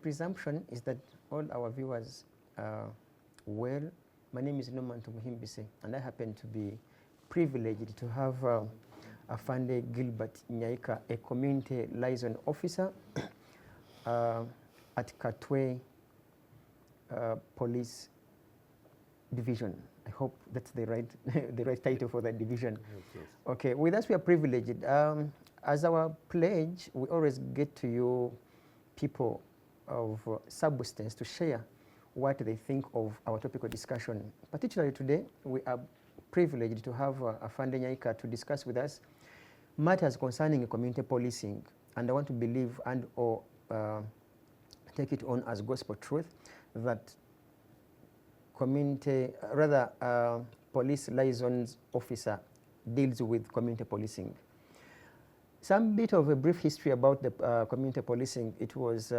presumption is that all our viewers are well. My name is Norman Tumuhimbise, and I happen to be privileged to have Afande Gilbert Nyaika, a community liaison officer at Katwe Police Division. I hope that's the right the right title for that division. Yes. Okay, with us we are privileged. As our pledge, we always get to you people of substance to share what they think of our topical discussion. Particularly today, we are privileged to have Afande Nyaika to discuss with us matters concerning community policing, and I want to believe and or take it on as gospel truth that community, police liaison officer deals with community policing. Some bit of a brief history about the community policing. It was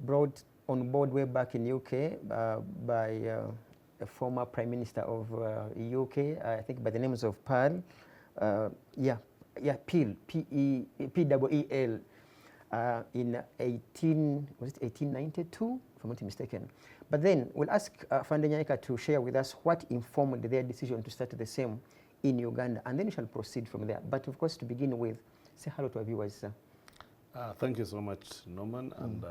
brought on board way back in UK by a former Prime Minister of UK, I think by the names of Peel, Peel, P-E-E-L, in 1892, if I'm not mistaken. But then we'll ask Afande Nyaika to share with us what informed their decision to start the same in Uganda, and then we shall proceed from there. But of course, to begin with, say hello to our viewers, sir. Thank you so much, Norman, and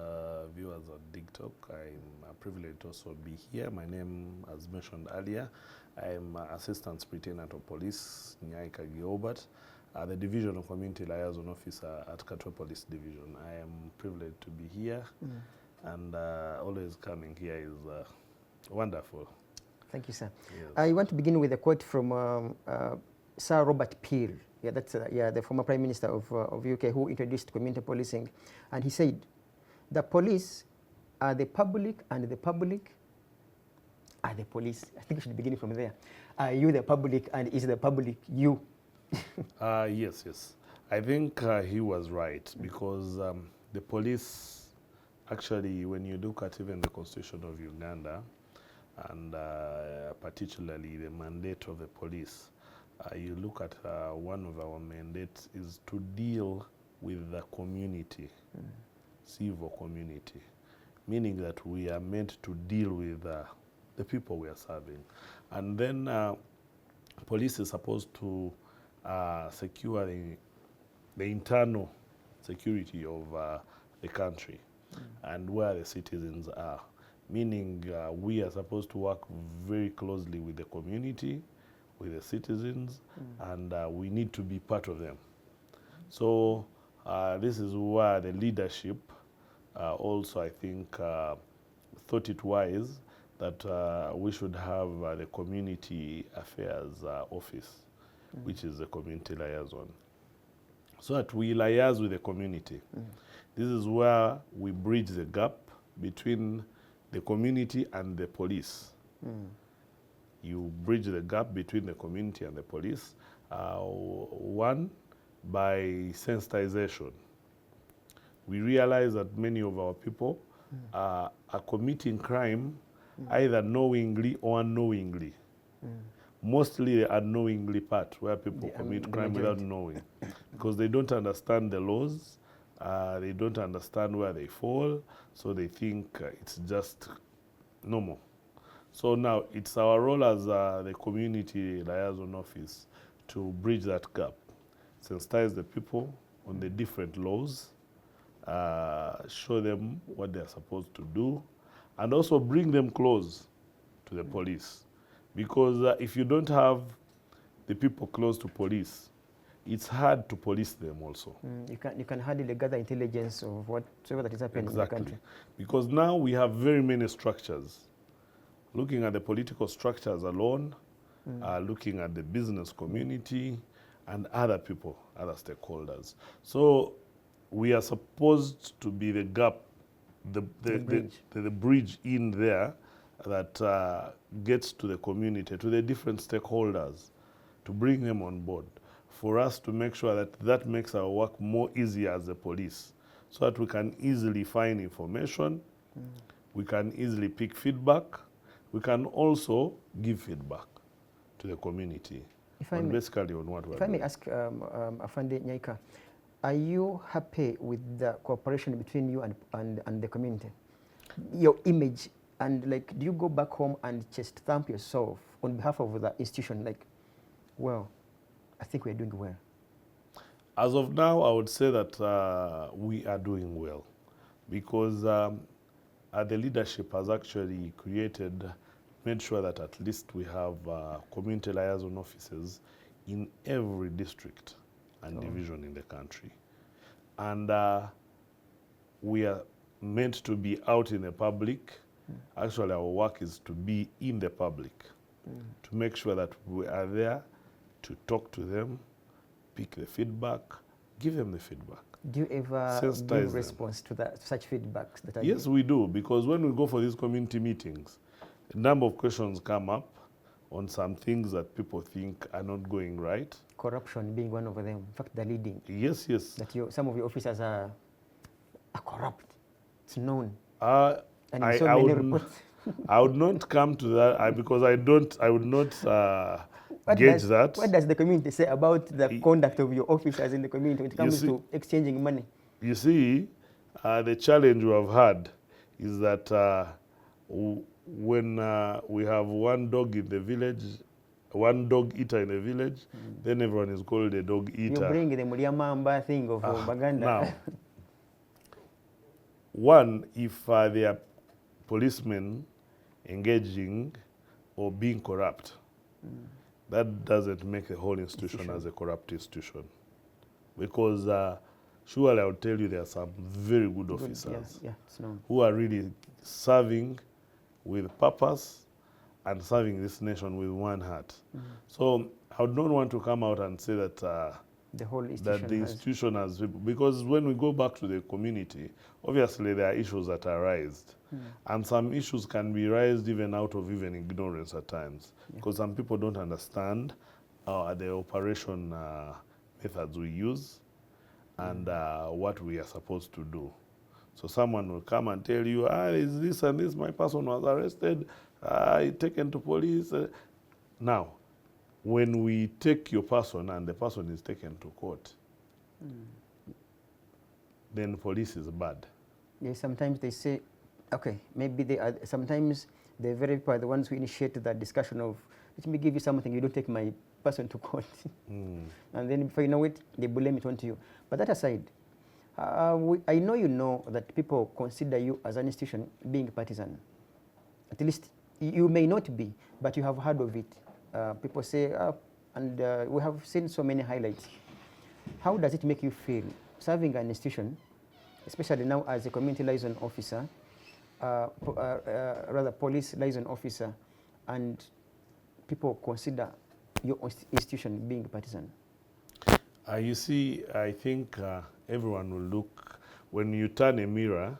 viewers of TikTok. I'm privileged to also be here. My name, as mentioned earlier, I'm Assistant Superintendent of Police Nyaika Gilbert, the Division of Community Liaison Officer at Katwe Police Division. I am privileged to be here, and always coming here is wonderful. Thank you, sir. Yes. I want to begin with a quote from Sir Robert Peel. Yeah, that's the former Prime Minister of UK who introduced community policing, and he said, "The police are the public, and the public are the police." I think we should begin from there. Are you the public, and is the public you? Yes. I think he was right, because the police, actually, when you look at even the Constitution of Uganda, and particularly the mandate of the police, you look at one of our mandates is to deal with the community, civil community, meaning that we are meant to deal with the people we are serving. And then police is supposed to secure the internal security of the country and where the citizens are. Meaning we are supposed to work very closely with the community, with the citizens, and we need to be part of them. So this is where the leadership also, I think, thought it wise that we should have the Community Affairs Office, which is the community liaison, so that we liaise with the community. This is where we bridge the gap between the community and the police. You bridge the gap between the community and the police. One, by sensitization. We realize that many of our people are committing crime either knowingly or unknowingly. Mostly the unknowingly part, where people commit crime without knowing, because they don't understand the laws. They don't understand where they fall, so they think it's just normal. So now it's our role as the Community Liaison Office to bridge that gap, sensitize the people on the different laws, show them what they're supposed to do, and also bring them close to the police. Because if you don't have the people close to police, it's hard to police them also. You can hardly gather intelligence of whatever that is happening in the country. Because now we have very many structures. Looking at the political structures alone, looking at the business community and other people, other stakeholders. So we are supposed to be the gap, the bridge in there that gets to the community, to the different stakeholders, to bring them on board, for us to make sure that that makes our work more easier as the police, so that we can easily find information, we can easily pick feedback, we can also give feedback to the community, basically on what we're doing. If I may ask Afande Nyaika, Are you happy with the cooperation between you and the community? Your image, and like, do you go back home and just thump yourself on behalf of the institution, like, well, I think we're doing well? As of now, I would say that we are doing well, because the leadership has actually made sure that at least we have community liaison officers in every district and division in the country. And we are meant to be out in the public. Actually, our work is to be in the public, to make sure that we are there to talk to them, pick the feedback, give them the feedback. Do you ever give response to such feedbacks that are Yes, we do, because when we go for these community meetings, a number of questions come up on some things that people think are not going right. Corruption being one of them. In fact, the leading. Yes, yes. That some of your officers are corrupt. It's known. I would not come to that because I would not gauge that. What does the community say about the conduct of your officers in the community when it comes to exchanging money? You see, the challenge we have had is that when we have one dog in the village, one dog eater in the village, then everyone is called a dog eater. You bring the Muliamamba thing of Baganda. Now, one, if they are policemen engaging or being corrupt, that doesn't make the whole institution as a corrupt institution. Because surely I would tell you there are some very good officers who are really serving with purpose and serving this nation with one heart. So I would not want to come out and say that the whole institution has, because when we go back to the community, obviously there are issues that are raised. And some issues can be raised even out of ignorance at times, because some people don't understand the operation methods we use and what we are supposed to do. So someone will come and tell you, is this and this, my person was arrested, taken to police. Now, when we take your person and the person is taken to court, then police is bad. Yeah, sometimes they say, okay, maybe they are, sometimes the very people are the ones who initiate that discussion of, let me give you something, you don't take my person to court. And then before you know it, they blame it onto you. But that aside, I know you know that people consider you as an institution being partisan. At least you may not be, but you have heard of it. People say, and we have seen so many highlights. How does it make you feel serving an institution, especially now as a community liaison officer, rather police liaison officer, and people consider your institution being partisan? You see, I think everyone will look, when you turn a mirror,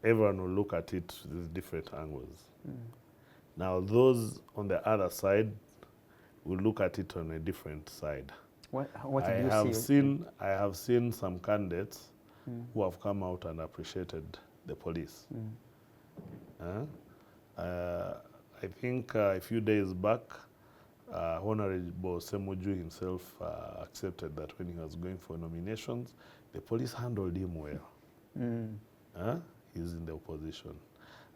everyone will look at it with different angles. Now, those on the other side will look at it on a different side. What do you see? I have seen some candidates who have come out and appreciated the police. I think a few days back, Honorable Semuju himself accepted that when he was going for nominations, the police handled him well. He's in the opposition.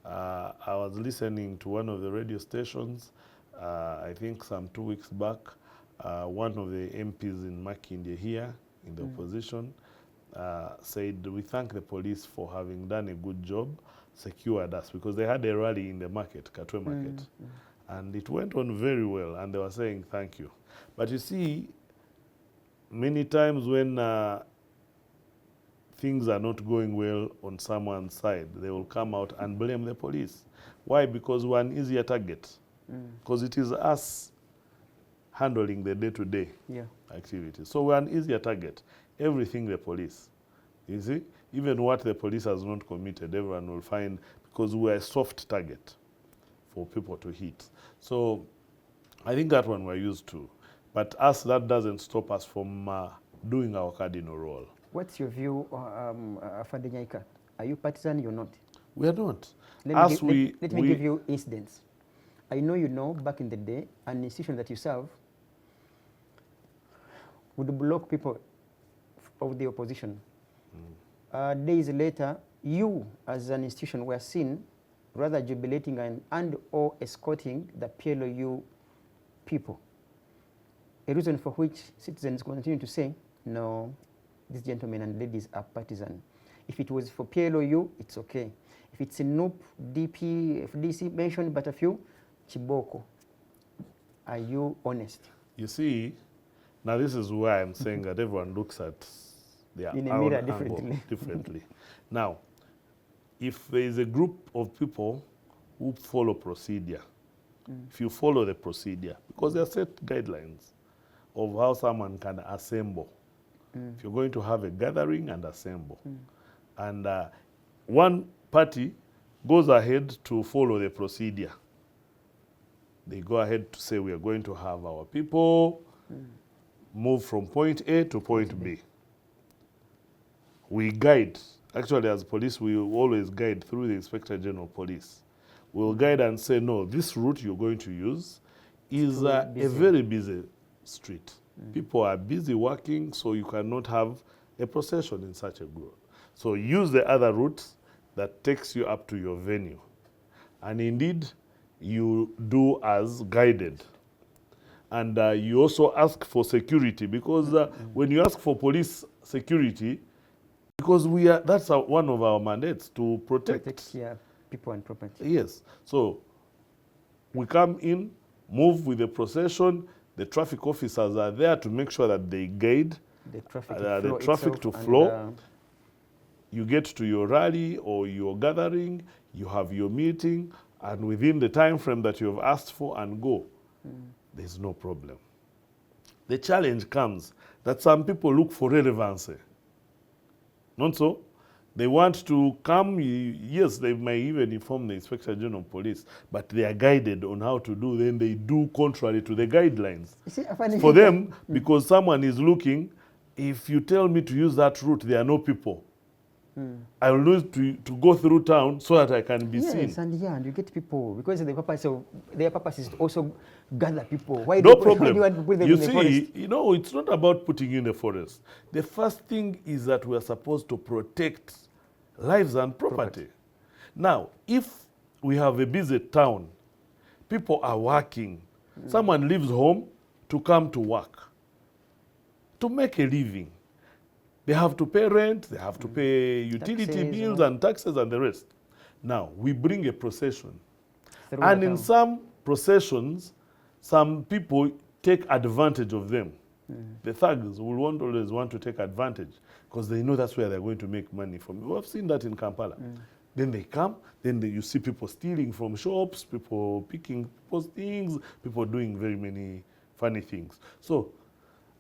I was listening to one of the radio stations, I think some 2 weeks back, one of the MPs in Makindye here, in the opposition, said, we thank the police for having done a good job, secured us, because they had a rally in the market, Katwe market. And it went on very well, and they were saying thank you. But you see, many times when things are not going well on someone's side, they will come out and blame the police. Why? Because we're an easier target. Because it is us handling the day-to-day activities. So we're an easier target. Everything the police. You see? Even what the police has not committed, everyone will find, because we're a soft target for people to hit. So I think that one we're used to. But us, that doesn't stop us from doing our cardinal role. What's your view, Afande Nyaika? Are you partisan? You're not? We are not. Let me give you incidents. I know you know, back in the day, an institution that you serve would block people of the opposition. Days later, you as an institution were seen rather jubilating and or escorting the PLOU people. A reason for which citizens continue to say, no, these gentlemen and ladies are partisan. If it was for PLOU, it's okay. If it's a NUP, DP, FDC, mentioned but a few, Chiboko. Are you honest? You see, now this is why I'm saying that everyone looks at their own angle differently. Now, if there is a group of people who follow procedure, if you follow the procedure, because there are set guidelines of how someone can assemble. If you're going to have a gathering and assemble. And one party goes ahead to follow the procedure. They go ahead to say we are going to have our people move from point A to point B. We guide. Actually, as police, we always guide through the Inspector General of Police. We'll guide and say, no, this route you're going to use is a very busy street. People are busy working, so you cannot have a procession in such a group. So use the other route that takes you up to your venue. And indeed, you do as guided. And you also ask for security, because when you ask for police security, because that's one of our mandates, to protect people and property. Yes. So we come in, move with the procession. The traffic officers are there to make sure that they guide the traffic to flow. You get to your rally or your gathering, you have your meeting, and within the time frame that you have asked for and go, there's no problem. The challenge comes that some people look for relevancy. Not so? They want to come, yes, they may even inform the Inspector General of Police, but they are guided on how to do, then they do contrary to the guidelines. For them, because someone is looking, if you tell me to use that route, there are no people. I will need to go through town so that I can be seen. Yes, and you get people, because their purpose is to also gather people. Why do you want to put them in the forest? You know, it's not about putting you in the forest. The first thing is that we are supposed to protect lives and property. Now, if we have a busy town, people are working. Someone leaves home to come to work, to make a living. They have to pay rent, they have to pay utility bills and taxes and the rest. Now, we bring a procession. And in some processions, some people take advantage of them. The thugs will always want to take advantage because they know that's where they're going to make money from. We've seen that in Kampala. Then they come, then you see people stealing from shops, people picking people's things, people doing very many funny things. So,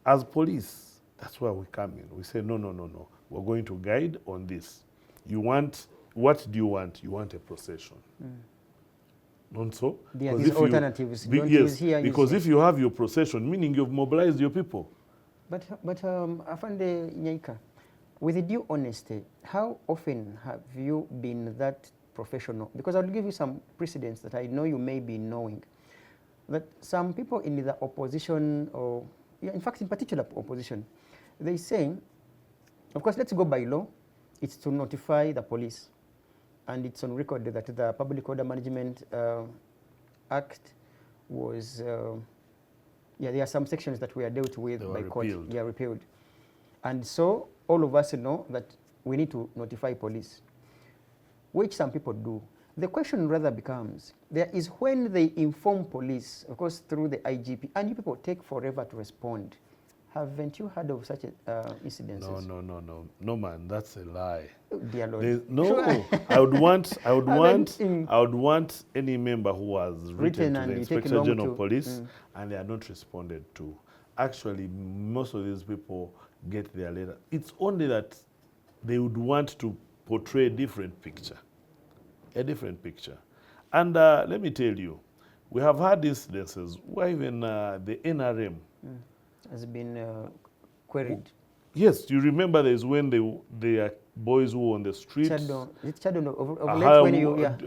as police, that's where we come in. We say, no. We're going to guide on this. What do you want? You want a procession. Not so? There are these alternatives. Because if you have your procession, meaning you've mobilized your people. But Afande Nyaika, with due honesty, how often have you been that professional? Because I'll give you some precedents that I know you may be knowing. That some people in the opposition, or in fact, in particular opposition, they say, of course, let's go by law. It's to notify the police. And it's on record that the Public Order Management Act was, there are some sections that were dealt with by court. They are repealed. And so all of us know that we need to notify police, which some people do. The question rather becomes, there is when they inform police, of course, through the IGP, and you people take forever to respond. Haven't you heard of such incidences? No, man, that's a lie. Oh, dear Lord. I would want any member who has written to the Inspector General of Police and they are not responded to. Actually, most of these people get their letter. It's only that they would want to portray a different picture. And let me tell you, we have had incidences where even the NRM has been queried. Yes, you remember there's when they are boys who were on the streets.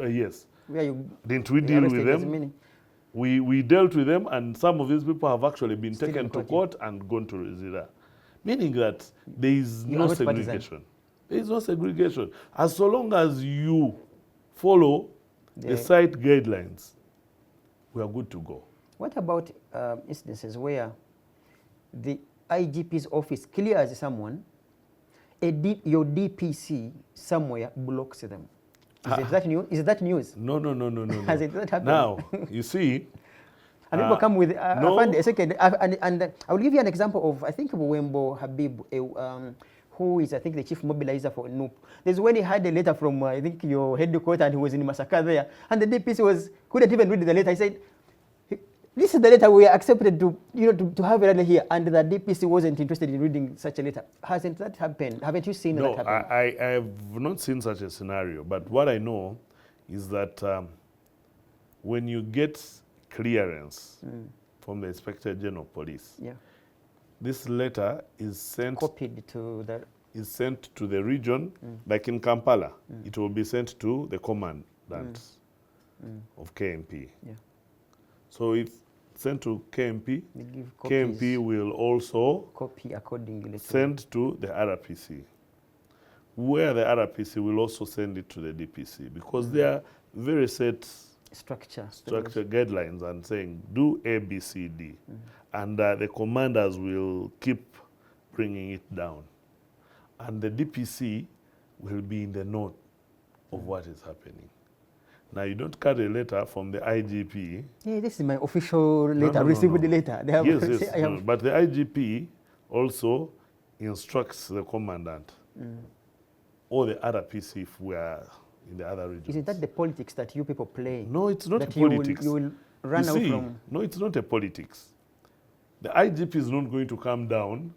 Yes. Where you didn't we deal with them? We dealt with them, and some of these people have actually been taken to court and gone to Rizira Meaning that there is You no are not segregation. partisan. There is no segregation. As so long as you follow the The- site guidelines, we are good to go. What about instances where the IGP's office clears someone, your DPC somewhere blocks them? Is that news? Is that news? No, no, no, no, no. Has no. it that happened? Now, you see, And people come with, no. I find a second, and I will give you an example of, I think, Wembo Habib, who is, I think, the chief mobilizer for NUP. There's when he had a letter from, I think, your headquarters, and he was in Masaka there, and the DPC couldn't even read the letter. He said, this is the letter we are accepted to, to have a letter here, and the DPC wasn't interested in reading such a letter. Hasn't that happened? Haven't you seen that happen? No, I have not seen such a scenario, but what I know is that when you get clearance from the Inspector General of Police, Yeah. this letter is sent Copied to the... is sent to the region, like in Kampala. It will be sent to the commandant of KMP. Yeah. So it's sent to KMP. They give KMP copies, will also copy accordingly to send to the RPC, where the RPC will also send it to the DPC, because they are very set structure guidelines and saying do A, B, C, D. And the commanders will keep bringing it down. And the DPC will be in the know of what is happening. Now, you don't carry a letter from the IGP. Yeah, this is my official letter. I received the letter. They have, Yes, yes. I have, But the IGP also instructs the commandant or the RPC if we are in the other regions. Isn't that the politics that you people play? No, it's not that politics. You will run You out see, from... no, it's not a politics. The IGP is not going to come down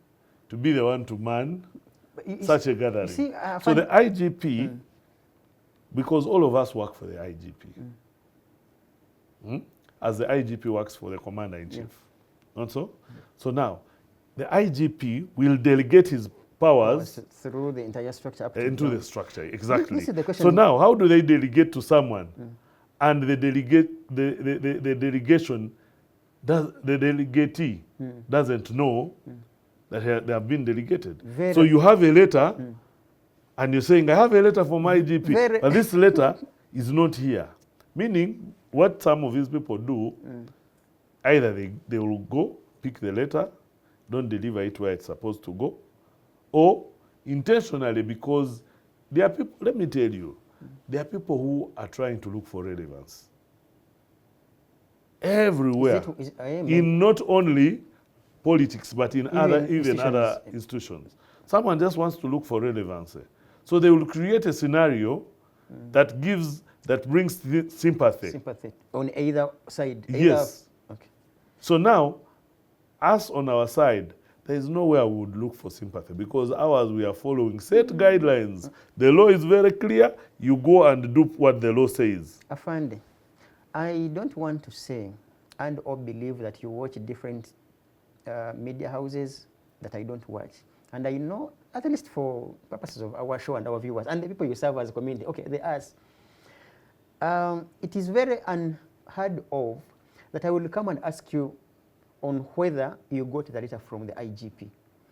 to be the one to man such a gathering. See, so the IGP, because all of us work for the IGP, as the IGP works for the Commander-in-Chief. Yeah. Not so? So now, the IGP will delegate his powers through the entire structure up to into the structure. Exactly. This is the question. So now, how do they delegate to someone? And the delegation, the delegatee doesn't know that they have been delegated. So you have a letter, and you're saying, I have a letter from IGP, but this letter is not here. Meaning, what some of these people do, either they will go, pick the letter, don't deliver it where it's supposed to go, or intentionally, because there are people, let me tell you, there are people who are trying to look for relevance. Everywhere. In not only politics, but in even other institutions. Someone just wants to look for relevance. So they will create a scenario that brings sympathy. Sympathy on either side. Yes. Okay. So now, us on our side, there is nowhere we would look for sympathy, because ours, we are following set guidelines. The law is very clear. You go and do what the law says. Afande, I don't want to say and or believe that you watch different media houses that I don't watch. And I know, at least for purposes of our show and our viewers, and the people you serve as a community, okay, they ask. It is very unheard of that I will come and ask you on whether you got the letter from the IGP.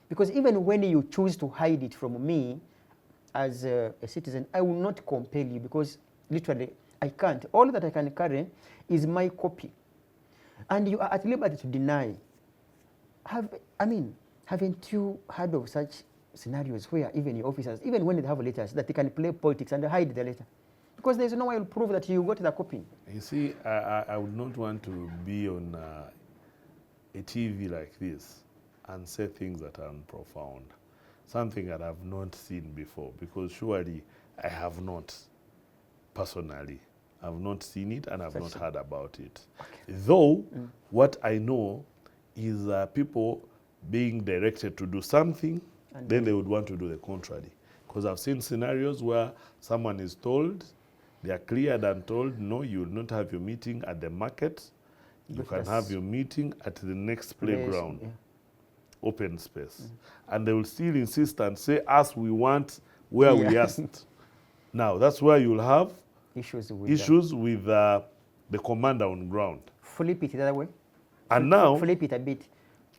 Because even when you choose to hide it from me as a citizen, I will not compel you, because literally I can't. All that I can carry is my copy. And you are at liberty to deny. Haven't you heard of such scenarios where even your officers, even when they have letters, that they can play politics and hide the letter? Because there's no way you'll prove that you got the copy. You see, I would not want to be on a TV like this and say things that are profound, something that I've not seen before, because surely I have not personally. I've not seen it and I've not heard about it. Okay. Though, what I know is people being directed to do something, and then they would want to do the contrary. Because I've seen scenarios where someone is told, they are cleared and told, no, you will not have your meeting at the market. You can have your meeting at the next playground, open space. And they will still insist and say, as we want, where we asked. Now, that's where you'll have issues with the commander on ground. Flip it the other way. And now, flip it a bit,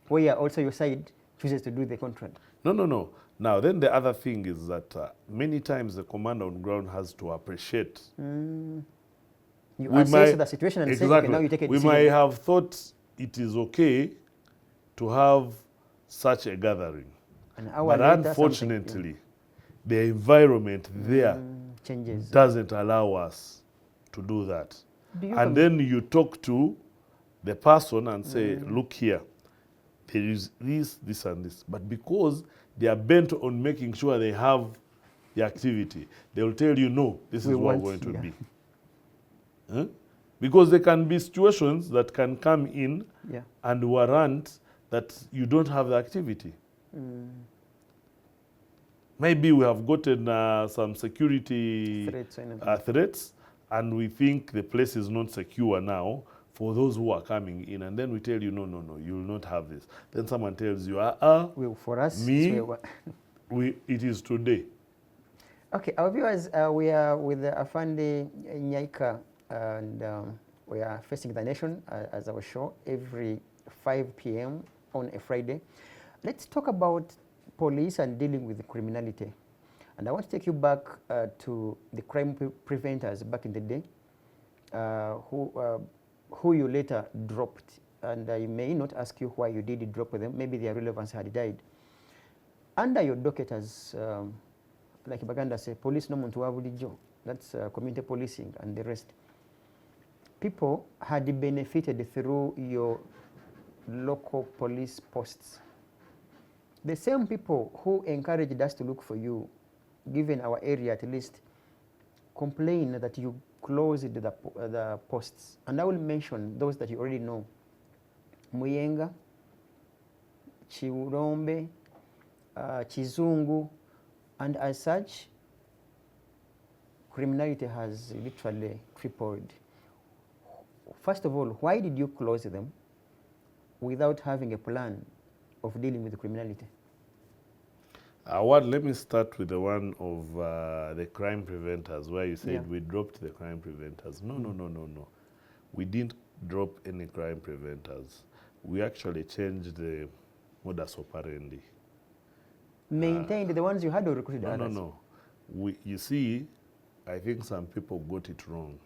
where also your side chooses to do the contrary. No. Now, then the other thing is that many times the commander on ground has to appreciate. You We assess the situation and say, okay, now you take a we decision. might have thought it is okay to have such a gathering. An hour But later, unfortunately, the environment there changes. doesn't allow us to do that. Do you And then you talk to the person and say, look here, there is this and this. But because they are bent on making sure they have the activity, they will tell you, no, this is what we're going to be. Huh? Because there can be situations that can come in and warrant that you don't have the activity. Maybe we have gotten some security threats, and we think the place is not secure now for those who are coming in. And then we tell you, no, you will not have this. Then someone tells you, well, for us, it is today. Okay, our viewers, we are with Afande Nyaika, and we are facing the nation as our show every 5 p.m. on a Friday. Let's talk about police and dealing with criminality. And I want to take you back to the crime preventers back in the day, who you later dropped. And I may not ask you why you did drop them. Maybe their relevance had died. Under your docket as, like Baganda say, police no muntu wa bulijjo. That's community policing and the rest. People had benefited through your local police posts. The same people who encouraged us to look for you, given our area at least, complain that you closed the posts. And I will mention those that you already know. Muyenga, Chiurombe, Chizungu, and as such, criminality has literally tripled. First of all, why did you close them without having a plan of dealing with the criminality? Let me start with the one of the crime preventers, where you said we dropped the crime preventers. No. We didn't drop any crime preventers. We actually changed the modus operandi. Maintained the ones you had or recruited others? No. You see, I think some people got it wrong.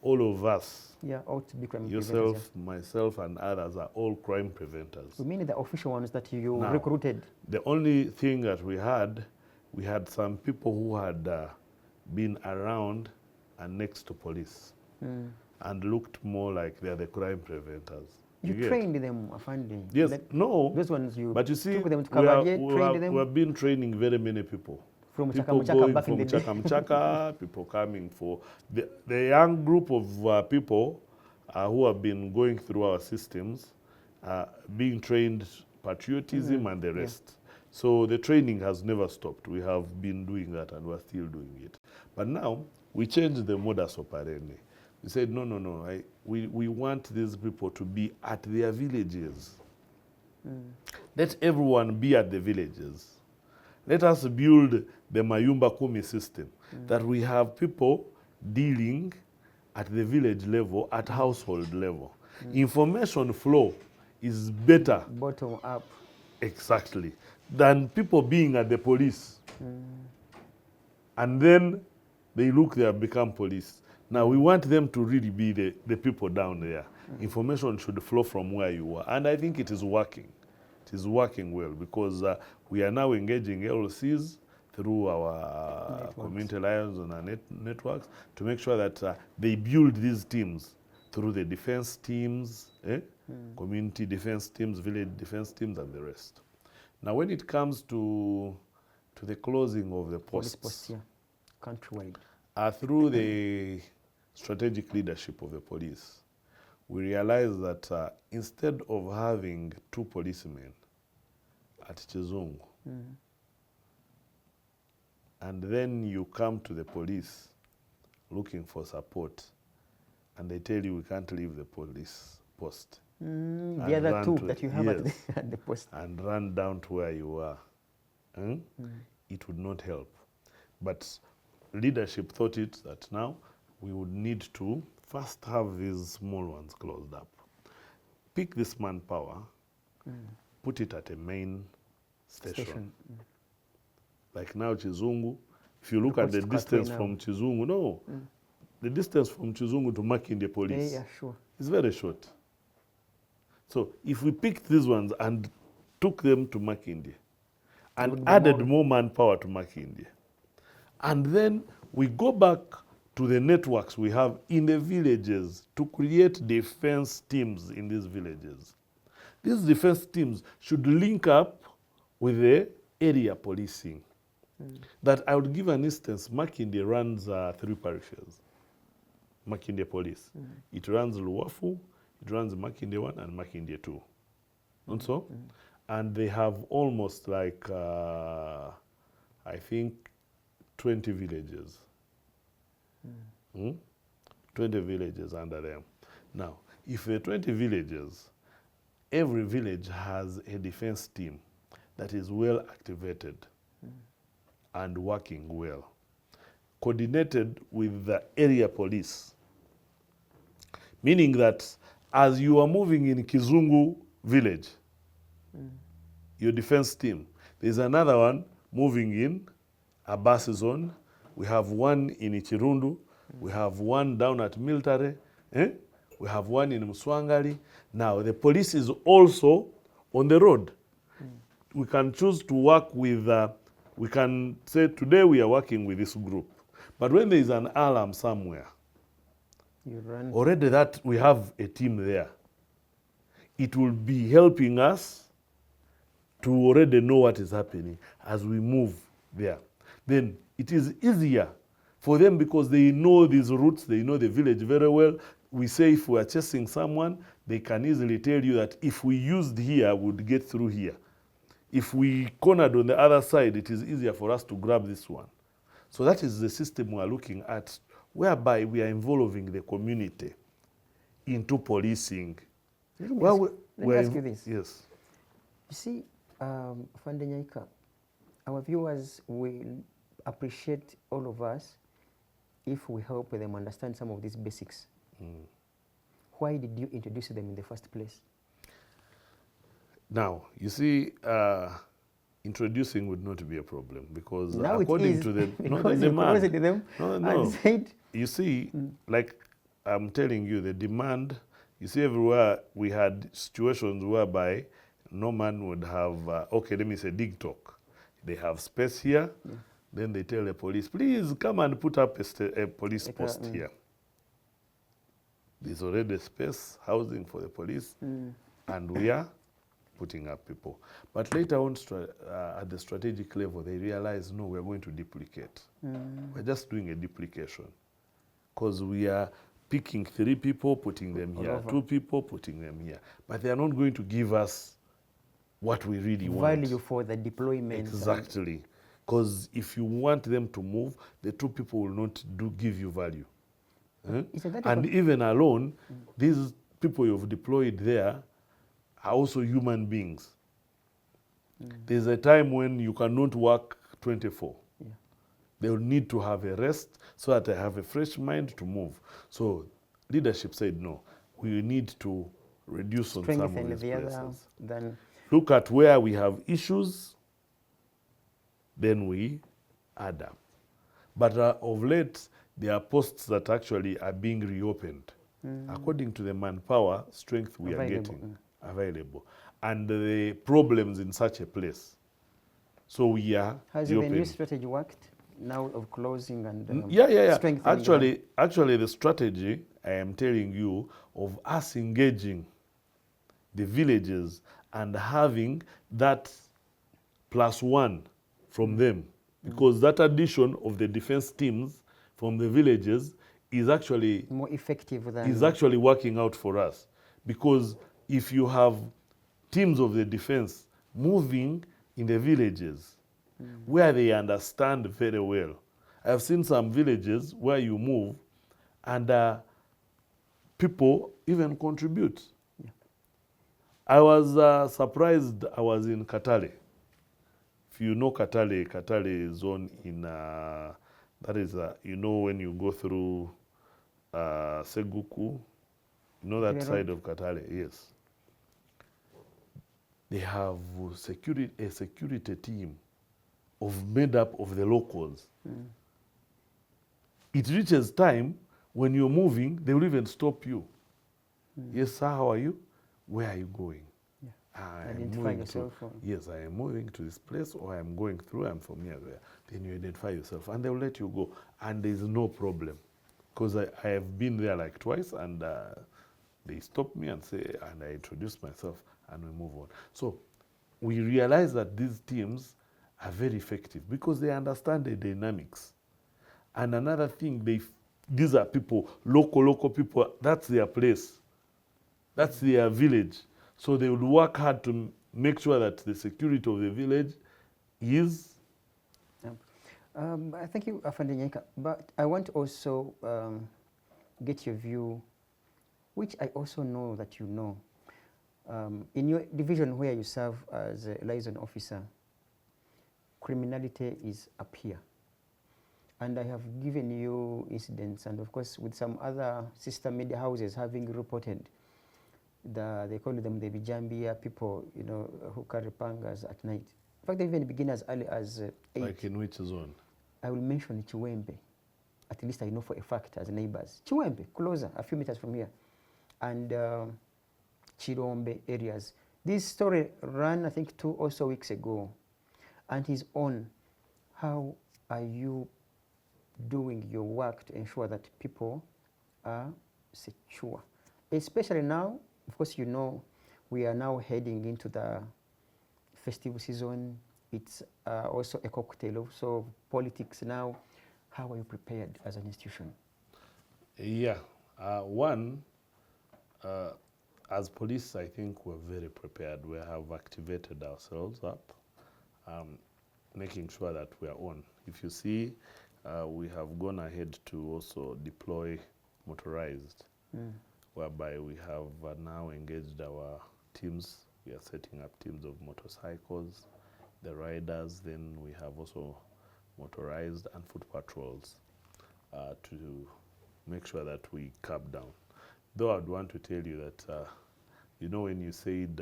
All of us, ought to be crime yourself, preventers, myself, and others are all crime preventers. You mean the official ones that you recruited? The only thing that we had some people who had been around and next to police and looked more like they're the crime preventers. You trained them, Afandi? Yes, no. Those ones you but you see, took them to trained them? We have been training very many people. From people Chaka back in the day. People coming for the young group of people who have been going through our systems, being trained patriotism and the rest. So the training has never stopped. We have been doing that and we're still doing it. But now we changed the modus operandi. We said, no. We want these people to be at their villages. Let everyone be at the villages. Let us build the Mayumba Kumi system, that we have people dealing at the village level, at household level. Information flow is better. Bottom up. Exactly. Than people being at the police. And then they look, they have become police. Now we want them to really be the people down there. Information should flow from where you are. And I think it is working. It is working well because we are now engaging LCs through our community alliance and our networks to make sure that they build these teams through the defense teams, community defense teams, village defense teams, and the rest. Now, when it comes to the closing of the posts, countrywide, through the strategic leadership of the police, we realized that instead of having 2 policemen at Chizungu, and then you come to the police looking for support, and they tell you we can't leave the police post. The other 2 that you have at the post. And run down to where you are. It would not help. But leadership thought it that now we would need to first have these small ones closed up. Pick this manpower put it at a main station. Mm. Like now Chizungu, if you look Look at the what's Katwe distance now. from Chizungu, no, the distance from Chizungu to Makinde Police Yeah, sure. is very short. So if we picked these ones and took them to Makinde and Would be added more. more manpower to Makinde, and then we go back to the networks we have in the villages to create defense teams in these villages. These defense teams should link up with the area policing. That I would give an instance, Makinde runs 3 parishes. Makinde Police. It runs Luwafu, it runs Makinde 1 and Makinde 2. And so? And they have almost like, I think, 20 villages. 20 villages under them. Now, if there are 20 villages, every village has a defense team that is well activated and working well, coordinated with the area police. Meaning that as you are moving in Kizungu village, your defense team, there's another one moving in Abasi zone. We have one in Ichirundu. We have one down at Military. We have one in Muswangali. Now, the police is also on the road. We can choose to work with, we can say today we are working with this group. But when there is an alarm somewhere, You run. already that we have a team there. It will be helping us to already know what is happening as we move there. Then it is easier for them because they know these routes, they know the village very well. We say if we are chasing someone, they can easily tell you that if we used here, we would get through here. If we cornered on the other side, it is easier for us to grab this one. So that is the system we are looking at, whereby we are involving the community into policing. Let me ask you this. Yes. You see, Afande Nyaika, our viewers will appreciate all of us if we help them understand some of these basics. Why did you introduce them in the first place? Now, you see, introducing would not be a problem because Now according it is, to the because the you demand, closed them no, and said, you see, like I'm telling you, the demand. You see, everywhere we had situations whereby no man would have. Okay, let me say, dig talk. They have space here. Then they tell the police, please come and put up a police post here. There's already space, housing for the police, and we are putting up people. But later on, at the strategic level, they realize, no, we're going to duplicate. We're just doing a duplication because we are picking 3 people, putting them here, 2 people, putting them here. But they are not going to give us what we really want. Value for the deployment. Exactly. Because if you want them to move, the 2 people will not give you value. And even alone, these people you've deployed there are also human beings. There's a time when you cannot work 24. They will need to have a rest so that they have a fresh mind to move. So leadership said, no, we need to reduce on some of these places. Look at where we have issues, then we add up. But of late, there are posts that actually are being reopened according to the manpower strength we are getting available and the problems in such a place. So we are Has the new strategy worked now of closing and strengthening? Actually, the strategy, I am telling you, of us engaging the villages and having that +1 from them, because that addition of the defense teams from the villages is actually more effective than is actually working out for us. Because if you have teams of the defense moving in the villages where they understand very well. I've seen some villages where you move and people even contribute. I was surprised. I was in Katale. If you know Katale, Katale zone in, that is, you know, when you go through Seguku, you know that side of Katale, yes. they have a security team made up of the locals. It reaches time when you're moving, they will even stop you. Yes, sir, how are you? Where are you going? Identify yourself. Yes, I am moving to this place, or I'm going through, I'm from here, there. Then you identify yourself, and they'll let you go. And there's no problem. Because I have been there like twice, and they stop me and say, and I introduce myself, and we move on. So we realize that these teams are very effective because they understand the dynamics. And another thing, these are people, local people, that's their place. That's their village. So they would work hard to make sure that the security of the village is. Thank you, Afande Nyaika. But I want to also get your view, which I also know that you know. In your division where you serve as a liaison officer, criminality is up here. And I have given you incidents, and of course with some other sister media houses having reported they call them the Bijambia people, you know, who carry pangas at night. In fact, they even begin as early as 8. Like in which zone? I will mention Chiwembe. At least I know for a fact as neighbors. Chiwembe, closer, a few meters from here. And Chirombe areas. This story ran, I think, 2 or so weeks ago. And he's on. How are you doing your work to ensure that people are secure? Especially now, of course, you know, we are now heading into the festival season. It's also a cocktail of politics now. How are you prepared as an institution? Yeah. As police, I think we're very prepared. We have activated ourselves up, making sure that we are on. If you see, we have gone ahead to also deploy motorized, whereby we have now engaged our teams. We are setting up teams of motorcycles, the riders, then we have also motorized and foot patrols to make sure that we curb down. Though I'd want to tell you that, you know, when you said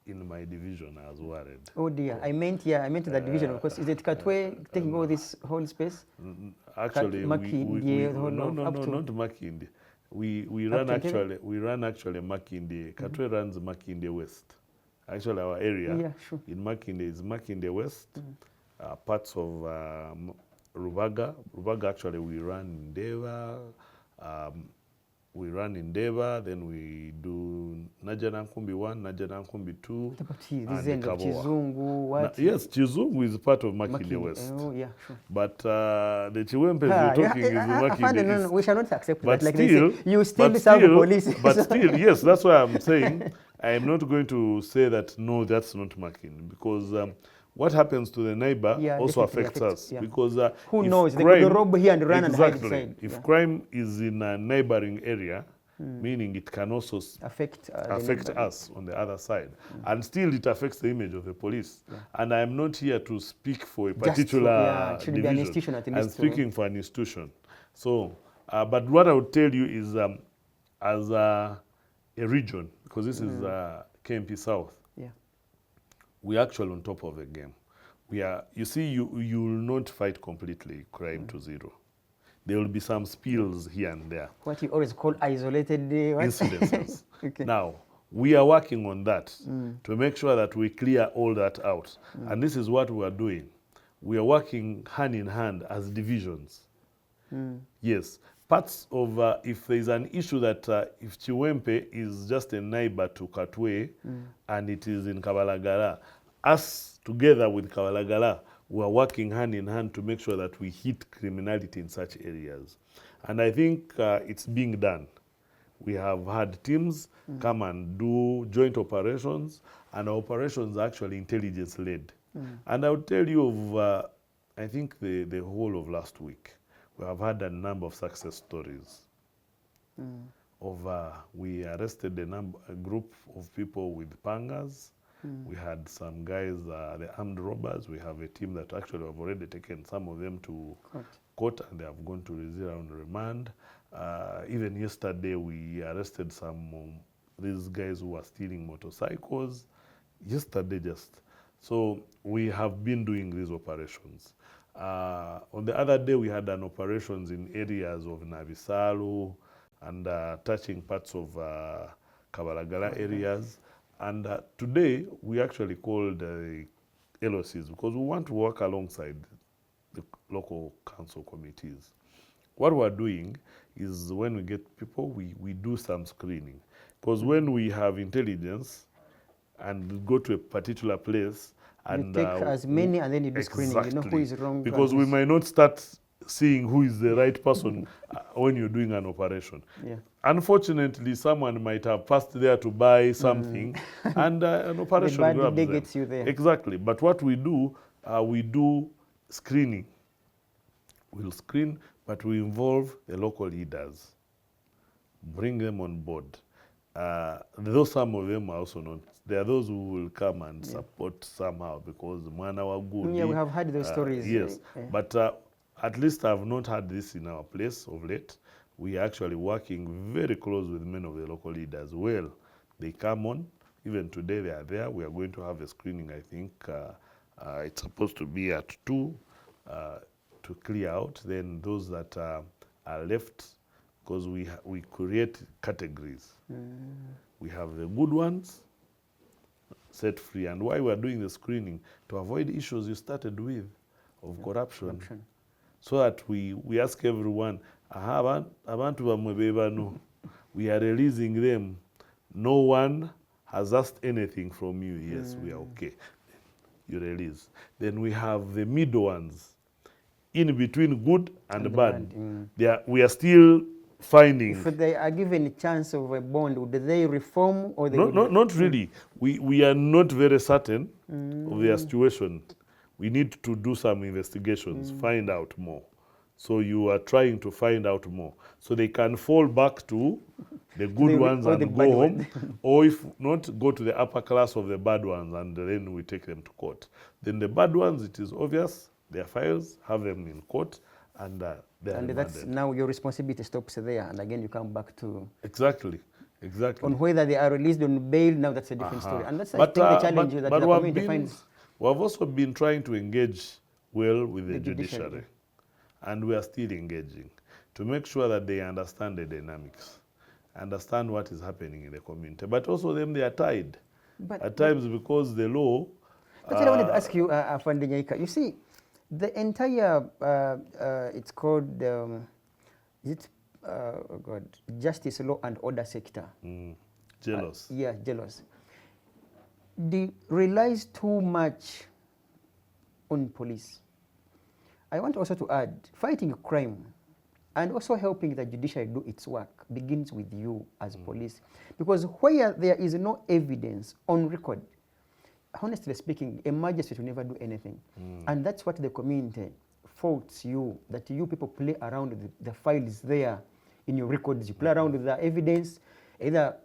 in my division, I was worried. Oh dear, I meant that division, of course. Is it Katwe taking all this whole space? Actually, not Makindi. We run actually Makindi. Katwe runs Makindi West. Actually, our area in Makindi is Makindi West. Parts of Rubaga. Rubaga, actually, we run in Deva. Then we do Najanankumbi 1, Najanankumbi 2, this end of Chizungu, what? Yes, Chizungu is part of Makinde West. Oh, yeah, sure. But the Chiwempe you're talking is Makinde. No, we shall not accept but that. Like still, they say, you still serve the police. But still, yes, that's why I'm saying I am not going to say that, no, that's not Makinde. Because what happens to the neighbor also affects us. Yeah. Because who knows? They could rob here and run and hide inside. If crime is in a neighboring area, meaning it can also affect us on the other side. And still it affects the image of the police. And I am not here to speak for a particular division. I'm speaking for an institution. So, but what I would tell you is as a region, because this is KMP South, we're actually on top of the game. We are, you see, you will not fight completely crime to zero. There will be some spills here and there. What you always call isolated incidences. Now, we are working on that to make sure that we clear all that out. And this is what we are doing. We are working hand in hand as divisions. Yes. Parts of, if there is an issue that if Chiwempe is just a neighbor to Katwe and it is in Kabalagala, us together with Kabalagala, we are working hand in hand to make sure that we hit criminality in such areas. And I think it's being done. We have had teams come and do joint operations, and our operations are actually intelligence-led. And I would tell you of, I think, the whole of last week. We have had a number of success stories. We arrested a group of people with pangas. We had some guys, the armed robbers. We have a team that actually have already taken some of them to court and they have gone to Rizira on remand. Even yesterday we arrested some these guys who were stealing motorcycles. Yesterday just. So we have been doing these operations. On the other day, we had an operations in areas of Navisalu and touching parts of Kabalagala areas. And today, we actually called LOCs because we want to work alongside the local council committees. What we're doing is when we get people, we do some screening. Because when we have intelligence and go to a particular place, and you take as many and then you do screening. You know who is wrong. Because we might not start seeing who is the right person when you're doing an operation. Yeah. Unfortunately, someone might have passed there to buy something, and an operation the bad grabs day them. gets you there. Exactly. But what we do screening. We'll screen, but we involve the local leaders, bring them on board. Though some of them are also not, there are those who will come and support somehow because mwana wa good. Yeah, we have had those stories. Yes, but at least I've not had this in our place of late. We are actually working very close with many of the local leaders. Well, they come on. Even today they are there. We are going to have a screening, I think. It's supposed to be at 2 to clear out. Then those that are left, because we create categories. We have the good ones set free. And why we're doing the screening? To avoid issues you started with of corruption. So that we ask everyone, abantu bamwe bebano, we are releasing them. No one has asked anything from you. Yes, we are okay. You release. Then we have the middle ones, in between good and bad. We are still finding. If they are given a chance of a bond, would they reform or they not really. We are not very certain of their situation. We need to do some investigations, find out more. So you are trying to find out more. So they can fall back to the good ones and go home. Or if not, go to the upper class of the bad ones and then we take them to court. Then the bad ones, it is obvious, their files, have them in court, and they are and that's remanded. now your responsibility stops there, and again you come back to Exactly. on whether they are released on bail. Now that's a different story, and that's I think the challenge that the community finds. We have also been trying to engage well with the judiciary, and we are still engaging to make sure that they understand the dynamics, understand what is happening in the community. But also them, they are tied at times because the law. But I wanted to ask you, Afande Nyaika, you see, the entire, it's called, justice, law and order sector. Jealous. Jealous. They relies too much on police. I want also to add, fighting crime and also helping the judiciary do its work begins with you as police. Because where there is no evidence on record, honestly speaking, a magistrate will never do anything. And that's what the community faults you, that you people play around with the files there in your records. You play around with the evidence, either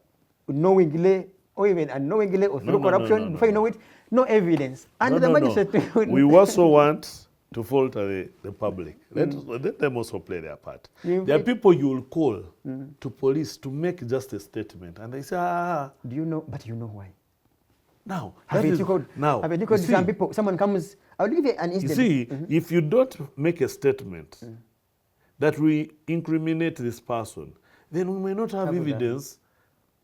knowingly or even unknowingly or through corruption. Before you know it, no evidence. And the magistrate... We also want to falter the public. Let them also play their part. There are people you will call to police to make just a statement, and they say, Do you know? But you know why? Now, have you called some people? Someone comes, I'll give you an instance. You see, if you don't make a statement that we incriminate this person, then we may not have evidence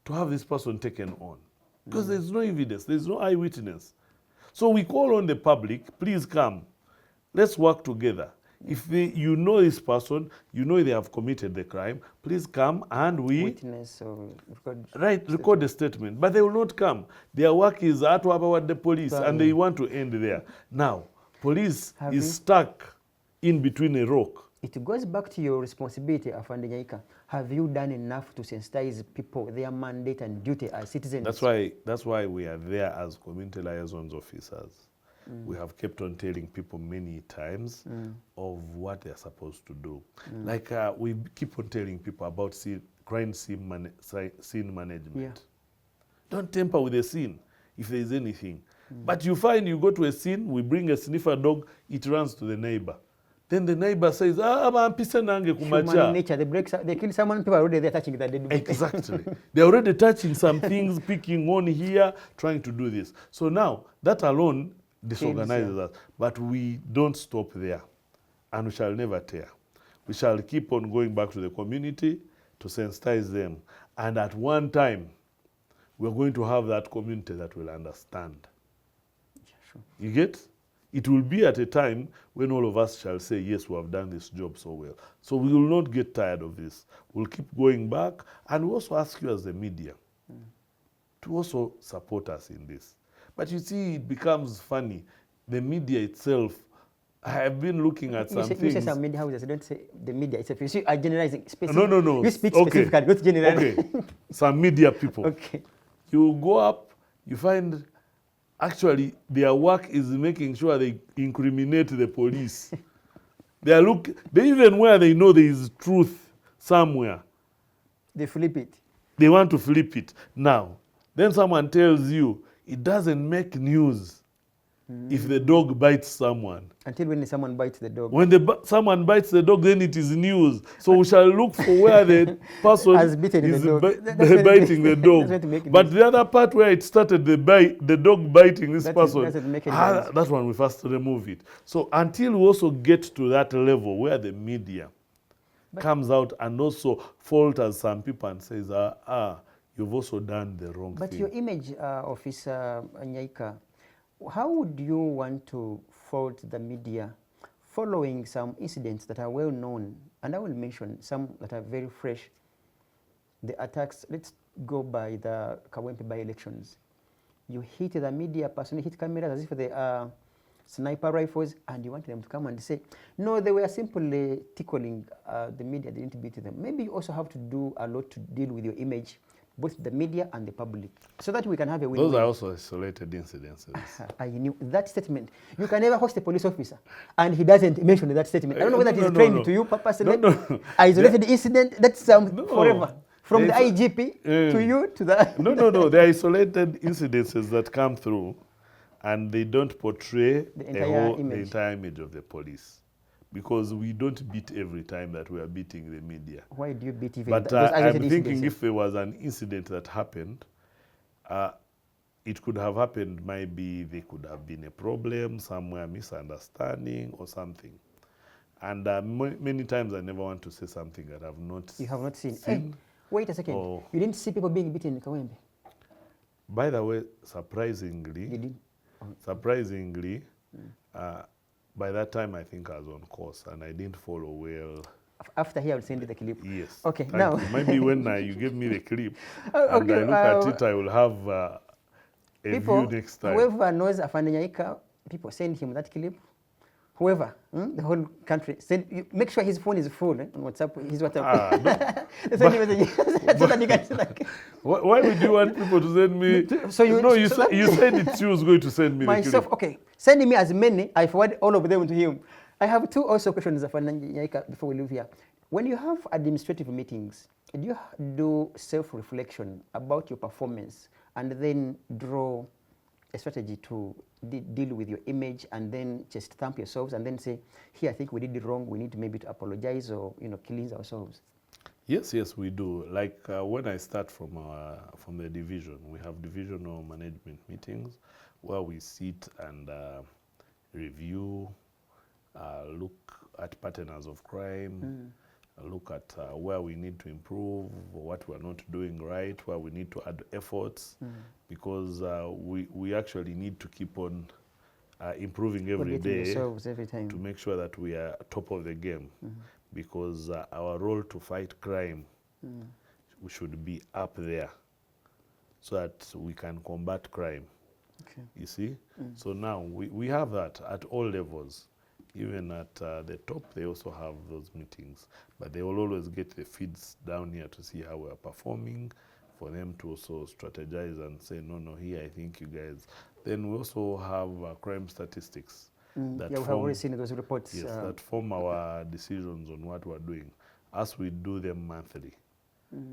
to have this person taken on. Because there's no evidence, there's no eyewitness. So we call on the public, please come. Let's work together. If you know this person, you know they have committed the crime, please come and we... Witness or record... Right, record the statement. But they will not come. Their work is at the police, and they want to end there. Now, police is stuck in between a rock. It goes back to your responsibility, Afande Nyaika. Have you done enough to sensitize people, their mandate and duty as citizens? That's why we are there as community liaison officers. We have kept on telling people many times of what they're supposed to do. Like we keep on telling people about crime scene management. Yeah. Don't tamper with the scene if there is anything. But you find you go to a scene, we bring a sniffer dog, it runs to the neighbor. Then the neighbor says, bampise nange Human kumacha. nature, they kill someone, people are already there touching the dead body. Exactly. They're already touching some things, picking on here, trying to do this. So now, that alone disorganizes us. But we don't stop there. And we shall never tear. We shall keep on going back to the community to sensitize them. And at one time, we're going to have that community that will understand. Yeah, sure. You get? It will be at a time when all of us shall say, yes, we have done this job so well. So we will not get tired of this. We'll keep going back. And we also ask you as the media to also support us in this. But you see, it becomes funny. The media itself, I have been looking at some things. You say some media houses, don't say the media itself. You see, are generalizing specific. No. You speak specifically, not generally. Okay, some media people. Okay. You go up, you find actually their work is making sure they incriminate the police. They even where they know there is truth somewhere, They flip it. they want to flip it. Now, then someone tells you it doesn't make news if the dog bites someone. Until when someone bites the dog. When someone bites the dog, then it is news. So we shall look for where the person Has bitten is the dog. biting the dog. That's what make it But news. the other part where it started, the dog biting this person, doesn't make any sense. that one we first remove it. So until we also get to that level where the media comes out and also falters some people and says, you've also done the wrong But thing. your image, Officer Nyaika, how would you want to fault the media following some incidents that are well known? And I will mention some that are very fresh. The attacks, let's go by the Kawempe by-elections. You hit the media person, you hit cameras as if they are sniper rifles, and you want them to come and say, no, they were simply tickling the media, they didn't beat them. Maybe you also have to do a lot to deal with your image, both the media and the public, so that we can have a win-win. Those are also isolated incidences. I knew that statement. You can never host a police officer, and he doesn't mention that statement. I don't know whether it is trained to you purposely. Isolated incident, that's forever. From the IGP to you to the... No. There are isolated incidences that come through, and they don't portray the entire image of the police. Because we don't beat every time that we are beating the media. Why do you beat even But I'm thinking if there was an incident that happened, it could have happened, maybe there could have been a problem, somewhere misunderstanding or something. And many times I never want to say something that I've not You have not seen. Hey, wait a second. You didn't see people being beaten in Kawempe? By the way, surprisingly, You did? Surprisingly, by that time, I think I was on course and I didn't follow well. After here, I'll send you the clip. Yes. Okay, Thank now. you. Maybe when you give me the clip and Okay, I look at it, I will have a view next time. Whoever knows Afande Nyaika, people send him that clip. Whoever, the whole country, make sure his phone is full on WhatsApp. His WhatsApp. So that you can see like. Why would you want people to send me? So you said it's you who's going to send me myself. The clip. Okay, send me as many. I forward all of them to him. I have two also questions, Afande Nyaika, before we leave here. When you have administrative meetings, do you do self-reflection about your performance and then draw a strategy to deal with your image and then just thump yourselves and then say, here, I think we did it wrong. We need to maybe to apologize or, cleanse ourselves? Yes, we do. Like when I start from the division, we have divisional management meetings where we sit and review, look at patterns of crime, look at where we need to improve, what we're not doing right, where we need to add efforts, because we actually need to keep on improving every day to make sure that we are top of the game, because our role to fight crime, we should be up there so that we can combat crime. Okay. You see? So now we have that at all levels. Even at the top, they also have those meetings. But they will always get the feeds down here to see how we are performing, for them to also strategize and say, no, here, I think you guys. Then we also have crime statistics. That we have already seen those reports. Yes, that form our decisions on what we're doing. As we do them monthly,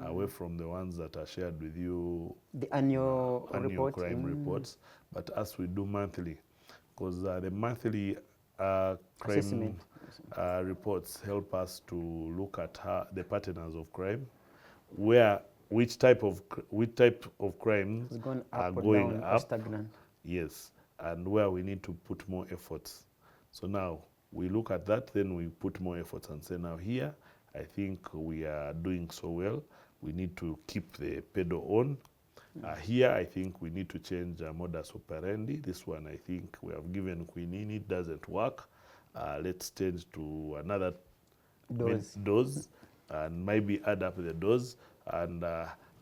away from the ones that are shared with you. The annual report. crime reports. But as we do monthly, because the monthly crime Assessment. reports help us to look at the patterns of crime, which type of crimes It's gone are up or going down or up. stagnant. Yes, and where we need to put more efforts. So now we look at that, then we put more efforts and say, now here, I think we are doing so well. We need to keep the pedal on. Here, I think we need to change modus operandi. This one, I think we have given quinine, it doesn't work. Let's change to another dose and maybe add up the dose. And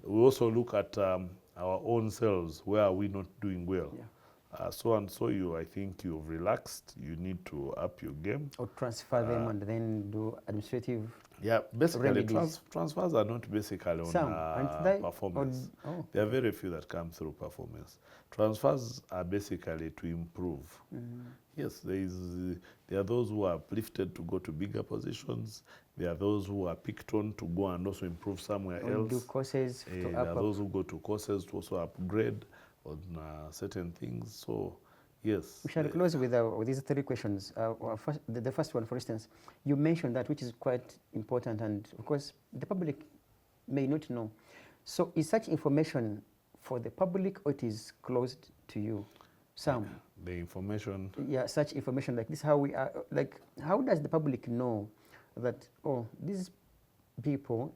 we also look at our own selves. Where are we not doing well? Yeah. So I think you've relaxed. You need to up your game. Or transfer them and then do administrative. Yeah, basically transfers are not basically on performance. There are very few that come through performance. Transfers are basically to improve. Yes, there are those who are uplifted to go to bigger positions. There are those who are picked on to go and also improve somewhere else. Do courses to there are those who go to courses to also upgrade on certain things. So yes. We shall close with these three questions. The first one, for instance, you mentioned that, which is quite important, and of course, the public may not know. So is such information for the public, or it is closed to you? Sam? The information? Yeah, such information like this, how we are, like, how does the public know that, oh, these people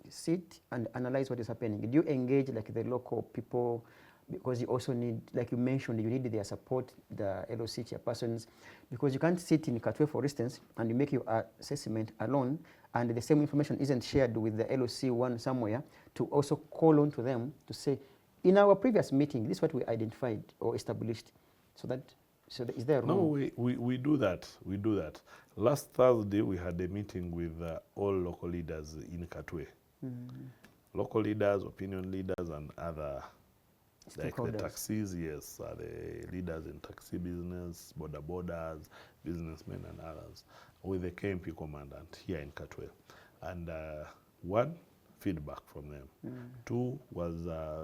sit and analyze what is happening? Do you engage like the local people? Because you also need, like you mentioned, you need their support, the LOC chairpersons, because you can't sit in Katwe, for instance, and you make your assessment alone, and the same information isn't shared with the LOC one somewhere to also call on to them to say, in our previous meeting, this is what we identified or established. So is there room? No, we do that. We do that. Last Thursday, we had a meeting with all local leaders in Katwe. Local leaders, opinion leaders, and other, like the taxis, yes, the leaders in taxi business, borders, businessmen and others, with the KMP commandant here in Katwe. And one, feedback from them. Two was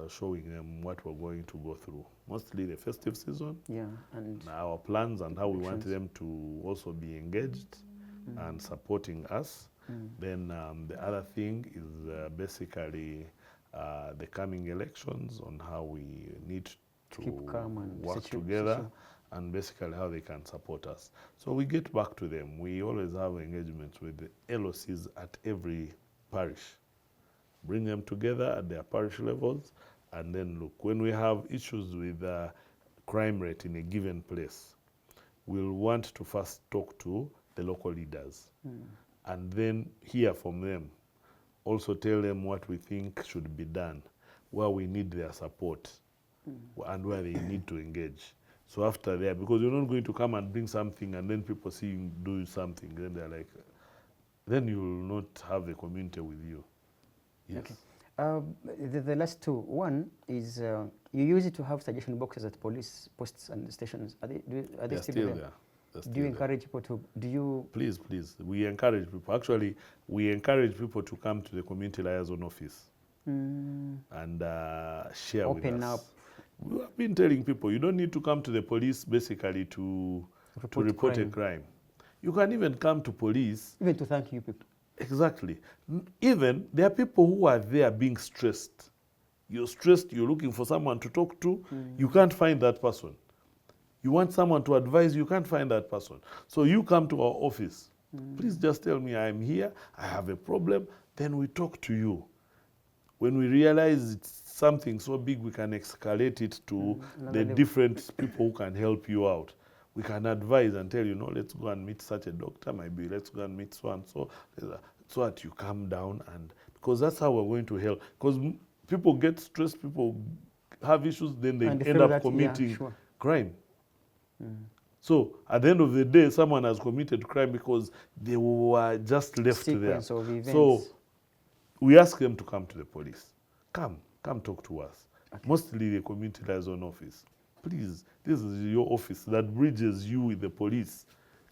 showing them what we're going to go through, mostly the festive season, and our plans and how we want them to also be engaged and supporting us. Then the other thing is basically the coming elections, on how we need to keep calm and work together, and basically how they can support us. So we get back to them. We always have engagements with the LOCs at every parish. Bring them together at their parish levels, and then look, when we have issues with crime rate in a given place, we'll want to first talk to the local leaders and then hear from them. Also tell them what we think should be done, where we need their support, and where they need to engage. So after that, because you're not going to come and bring something and then people see you do something, then they're like, then you will not have a community with you. Yes. Okay. The last two. One is you use it to have suggestion boxes at police posts and stations. Are they still there? Do you encourage people to, Please, we encourage people. Actually, we encourage people to come to the community liaison office and share with us. Open up. We have been telling people, you don't need to come to the police basically to report a crime. You can even come to police. Even to thank you people. Exactly. Even there are people who are there being stressed. You're stressed, you're looking for someone to talk to, you can't find that person. You want someone to advise, you can't find that person. So you come to our office. Please just tell me I'm here, I have a problem, then we talk to you. When we realize it's something so big, we can escalate it to the different people who can help you out. We can advise and tell you, no, let's go and meet such a doctor, maybe let's go and meet so and so that you calm down, and because that's how we're going to help. Because people get stressed, people have issues, then they end up committing crime. So at the end of the day, someone has committed crime because they were just left there. So we ask them to come to the police. Come talk to us. Okay. Mostly the community liaison office. Please, this is your office that bridges you with the police.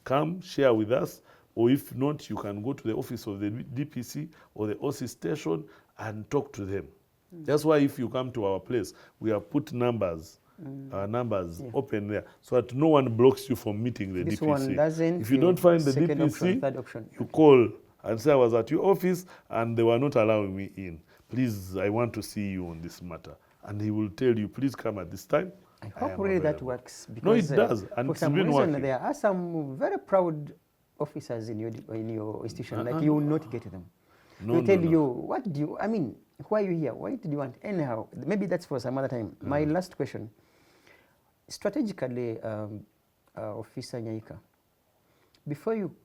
Come, share with us, or if not, you can go to the office of the DPC or the OC station and talk to them. That's why if you come to our place, we have put numbers numbers open there, so that no one blocks you from meeting the This DPC. one doesn't. If you don't find the second DPC, option, third option. you call and say, I was at your office and they were not allowing me in. Please, I want to see you on this matter. And he will tell you, please come at this time. I hope really that works. Because, no, it does. And for it's some been reason, working. there are some very proud officers in your institution. Like, you will not get them. They tell you, what do you, I mean, why are you here? What do you want? Anyhow, maybe that's for some other time. My last question. Strategically, Officer Nyaika, before you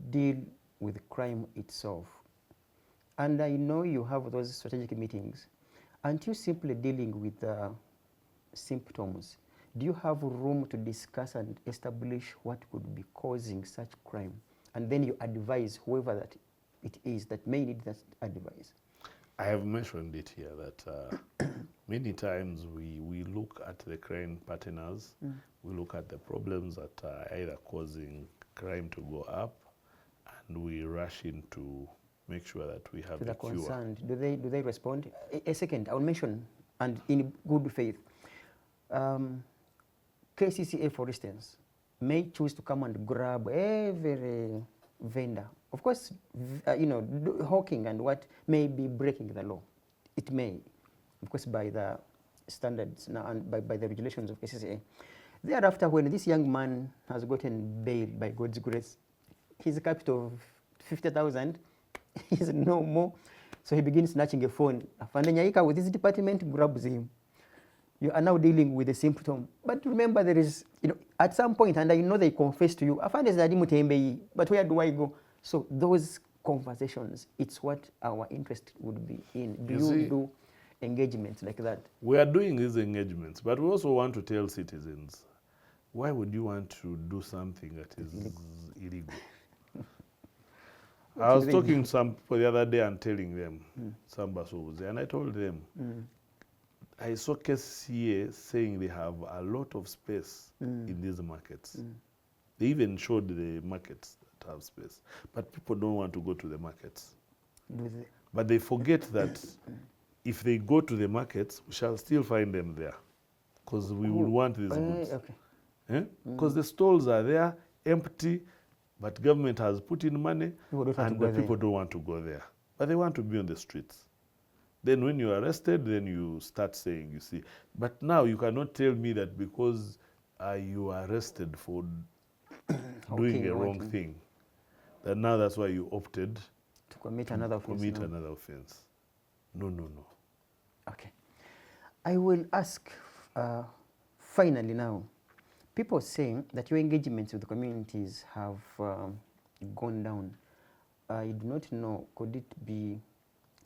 deal with crime itself, and I know you have those strategic meetings, aren't you simply dealing with symptoms? Do you have room to discuss and establish what could be causing such crime? And then you advise whoever that it is that may need that advice. I have mentioned it here that many times we look at the crime partners, we look at the problems that are either causing crime to go up, and we rush in to make sure that we have the cure. Concerned. Do they respond? A second, I will mention, and in good faith, KCCA, for instance, may choose to come and grab every vendor. Of course, hawking and what may be breaking the law. It may, of course, by the standards now and by the regulations of KCCA. Thereafter, when this young man has gotten bail by God's grace, his capital of 50,000 is no more. So he begins snatching a phone. Afande Nyaika with his department grabs him. You are now dealing with a symptom. But remember, there is, at some point, and I know they confess to you, Afande Zadi Mutembei, but where do I go? So those conversations, it's what our interest would be in. Do you do engagements like that? We are doing these engagements, but we also want to tell citizens, why would you want to do something that is illegal? I was talking to some people the other day and telling them, some Basos, and I told them, I saw KCCA saying they have a lot of space in these markets. They even showed the markets that have space, but people don't want to go to the markets. But they forget that if they go to the markets, we shall still find them there, because we will want these goods. Because the stalls are there, empty, but government has put in money, and the people don't want to go there. But they want to be on the streets. Then when you're arrested, then you start saying, you see. But now you cannot tell me that because you are arrested for doing a wrong thing, that now that's why you opted to commit another offense. No. Okay. I will ask, finally now, people saying that your engagements with the communities have gone down. I do not know, could it be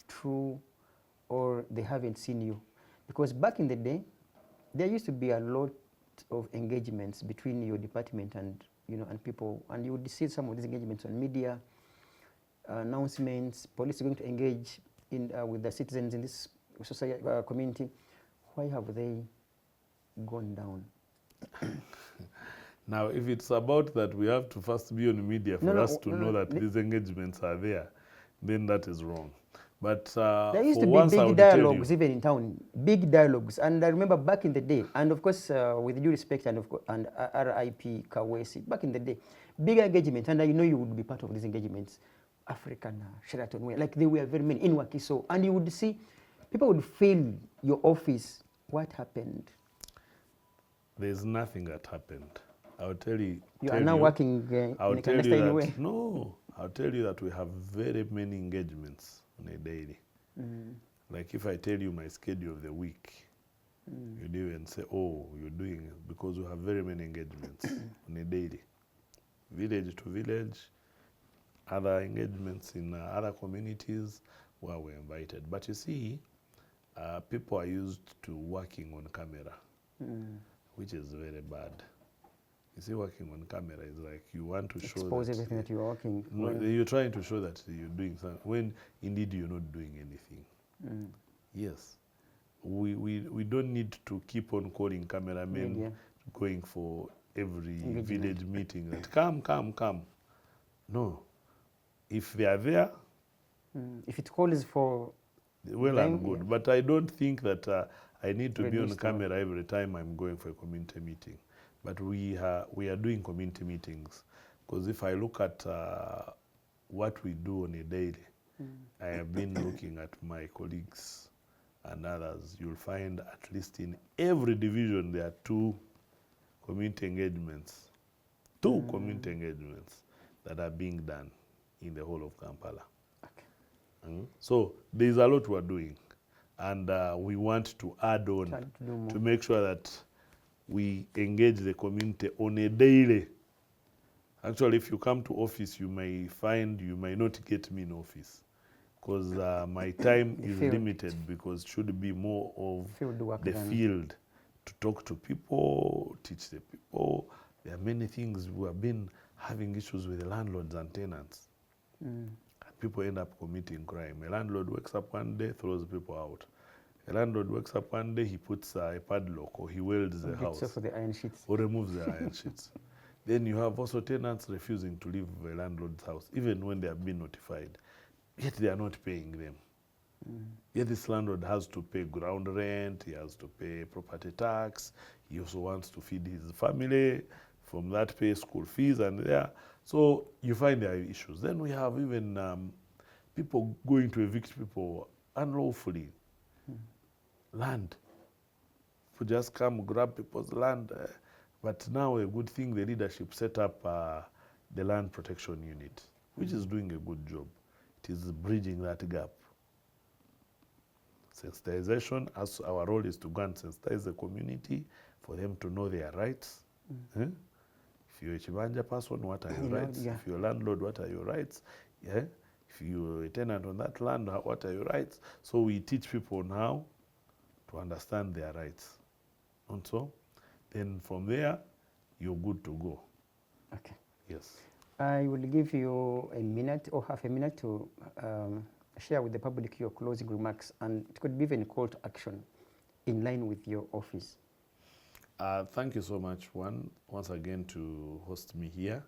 true or they haven't seen you? Because back in the day, there used to be a lot of engagements between your department and and people, and you would see some of these engagements on media, announcements, police going to engage in with the citizens in this society, community. Why have they gone down? Now, if it's about that we have to first be on media for us to know that these engagements are there, then that is wrong. But there used to be big dialogues even in town, big dialogues. And I remember back in the day, and of course, with due respect and RIP Kawesi, back in the day, big engagement, and I know you would be part of these engagements, African, Sheraton, like there were very many in Wakiso, and you would see, people would fill your office. What happened? There's nothing that happened. I'll tell you. You are now working in a clandestine way. No, I'll tell you that we have very many engagements on a daily. Like if I tell you my schedule of the week, you do and say, oh, you're doing it, because we have very many engagements on a daily. Village to village, other engagements in other communities where we're invited. But you see, people are used to working on camera, which is very bad. You see, working on camera is like you want to expose everything that you're working. No, you're trying to show that you're doing something when indeed you're not doing anything. Yes, we don't need to keep on calling cameramen going for every village meeting that come. No, if they are there, if it calls for well and good. But I don't think that I need to be on Reduced camera every time I'm going for a community meeting. But we are doing community meetings, because if I look at what we do on a daily, I have been looking at my colleagues and others. You'll find at least in every division there are 2 community engagements, 2 community engagements that are being done in the whole of Kampala. Okay. So there's a lot we're doing, and we want to add on to make sure that we engage the community on a daily. Actually, if you come to office, you may find you may not get me in office, because my time is limited, because it should be more of the field, to talk to people, teach the people. There are many things. We have been having issues with the landlords and tenants. People end up committing crime. A landlord wakes up one day, throws people out. A landlord wakes up one day, he puts a padlock, or he welds the house, for the iron sheets, or removes the iron sheets. Then you have also tenants refusing to leave a landlord's house, even when they have been notified, yet they are not paying them. Yet this landlord has to pay ground rent, he has to pay property tax, he also wants to feed his family, from that pay school fees, and there. So you find there are issues. Then we have even people going to evict people unlawfully. Land. People just come grab people's land. But now a good thing, the leadership set up the land protection unit, which is doing a good job. It is bridging that gap. Sensitization, as our role is to go and sensitize the community for them to know their rights. If you're a Chibanja person, what are your rights? If you're a landlord, what are your rights? If you're a tenant on that land, what are your rights? So we teach people now to understand their rights. And so, then from there, you're good to go. Okay. Yes. I will give you a minute or half a minute to share with the public your closing remarks, and it could be even a call to action in line with your office. Thank you so much, once again, to host me here.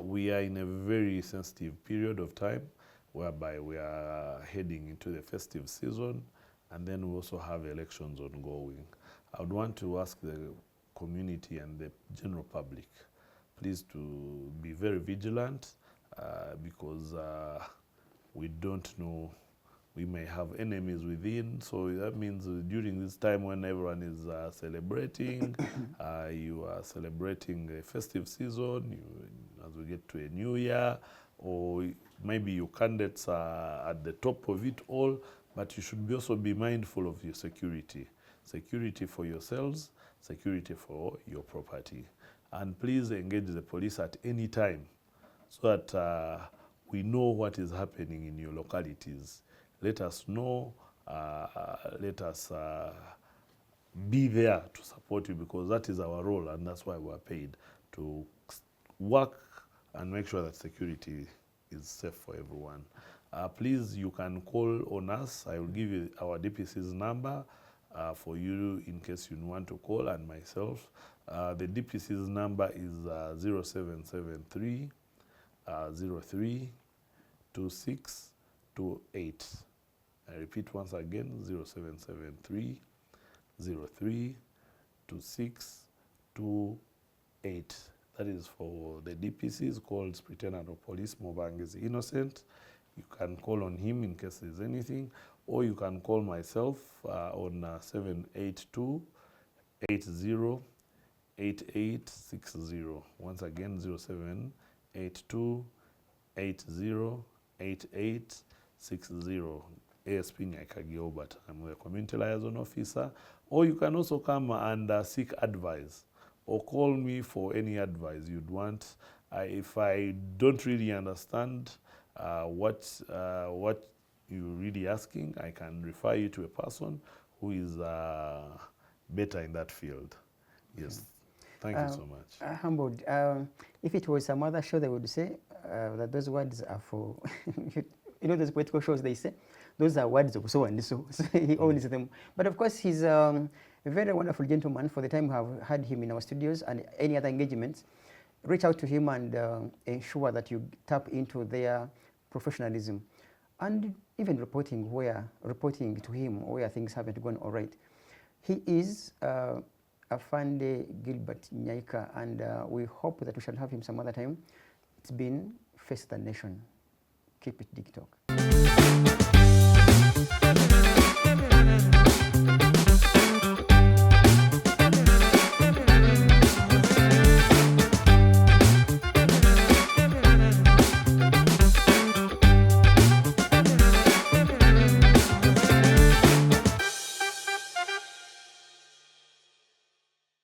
We are in a very sensitive period of time, whereby we are heading into the festive season, and then we also have elections ongoing. I would want to ask the community and the general public, please, to be very vigilant, because we don't know, we may have enemies within. So that means during this time when everyone is celebrating, you are celebrating a festive season, as we get to a new year, or maybe your candidates are at the top of it all, but you should also be mindful of your security. Security for yourselves, security for your property. And please engage the police at any time, so that we know what is happening in your localities. Let us know, let us be there to support you, because that is our role, and that's why we are paid to work and make sure that security is safe for everyone. Please, you can call on us. I will give you our DPC's number for you in case you want to call, and myself. The DPC's number is 0773 03 2628. I repeat once again, 0773 03 2628. That is for the DPCs, called Superintendent of Police Mobang is Innocent. You can call on him in case there's anything, or you can call myself on 782 80 8860. Once again, 0782 80 8860. ASP Nyaika Gilbert. I'm the Community Liaison Officer. Or you can also come and seek advice, or call me for any advice you'd want. If I don't really understand what you're really asking, I can refer you to a person who is better in that field. Yes. Thank you so much. Humbled. If it was some other show, they would say that those words are for, those political shows, they say, those are words of so and so. So he owns them. But of course, he's a very wonderful gentleman. For the time we have had him in our studios and any other engagements, reach out to him and ensure that you tap into their professionalism. And even reporting to him where things haven't gone all right. He is Afande Gilbert Nyaika, and we hope that we shall have him some other time. It's been Face the Nation. Keep it digital.